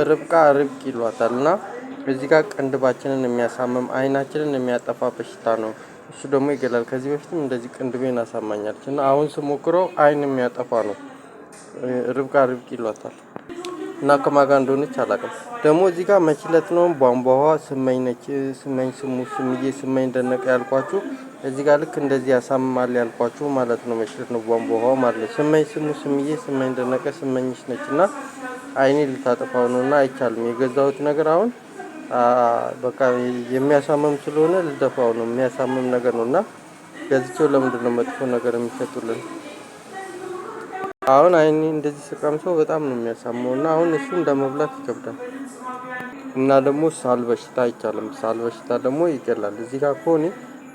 ርብቃ ይሏታልና እዚህ ጋር ቅንድባችንን የሚያሳምም አይናችንን የሚያጠፋ በሽታ ነው። እሱ ደግሞ ይገላል። ከዚህ በፊትም እንደዚህ ቅንድቤን አሳማኛለች እና አሁን ስሞክረው አይን የሚያጠፋ ነው። ርብቃ ይሏታል እና ከማጋ እንደሆነች አላውቅም። ደግሞ እዚህ ጋር መችለት ነው ቧንቧዋ ስመኝ ነች። ስመኝ ስምዬ ስመኝ ደነቀ ያልኳችሁ እዚህ ጋር ልክ እንደዚህ ያሳምማል ያልኳችሁ ማለት ነው። መችለት ነው ቧንቧዋ ማለት ስመኝ ስምዬ ስመኝ ደነቀ ስመኝሽ ነች እና አይኔ ልታጠፋው ነውና አይቻልም። የገዛሁት ነገር አሁን በቃ የሚያሳምም ስለሆነ ልደፋው ነው። የሚያሳምም ነገር ነውና ገዝቼው ለምንድነው መጥፎ ነገር የሚሸጡልን? አሁን አይኔ እንደዚህ ስቀምሰው በጣም ነው የሚያሳምመውና አሁን እሱ እንደመብላት ይከብዳል። እና ደግሞ ሳል በሽታ አይቻልም። ሳል በሽታ ደግሞ ይገላል። እዚህ ጋር ከሆነ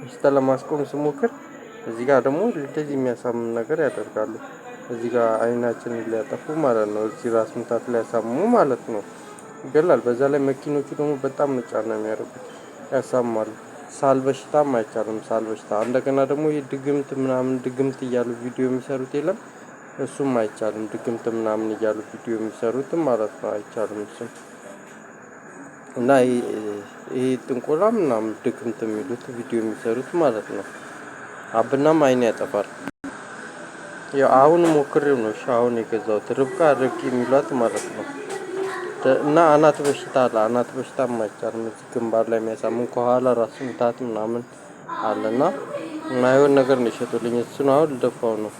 በሽታ ለማስቆም ስሞክር እዚህ ጋር ደግሞ እንደዚህ የሚያሳምም ነገር ያደርጋሉ። እዚህ ጋር አይናችንን ሊያጠፉ ማለት ነው። እዚህ ራስ ምታት ሊያሳምሙ ማለት ነው። ይገላል። በዛ ላይ መኪኖቹ ደግሞ በጣም ነው ጫና የሚያደርጉት ያሳምማሉ። ሳል በሽታም አይቻልም። ሳል በሽታ እንደገና ደግሞ የድግምት ምናምን ድግምት እያሉ ቪዲዮ የሚሰሩት የለም። እሱም አይቻልም። ድግምት ምናምን እያሉ ቪዲዮ የሚሰሩትም ማለት ነው አይቻልም እሱም። እና ይሄ ጥንቆላ ምናምን ድግምት የሚሉት ቪዲዮ የሚሰሩት ማለት ነው። አብናም አይን ያጠፋል። ያው አሁን ሞክሬው ነው አሁን የገዛሁት ርብቃ የሚሏት ማለት ነው። እና አናት በሽታ አለ። አናት በሽታም አይቻልም። እዚህ ግንባር ላይ የሚያሳምም ከኋላ ራስ ምታት ምናምን አለና የማይሆን ነገር ነው የሸጡልኝ። እሱን አሁን ልደፋው ነው።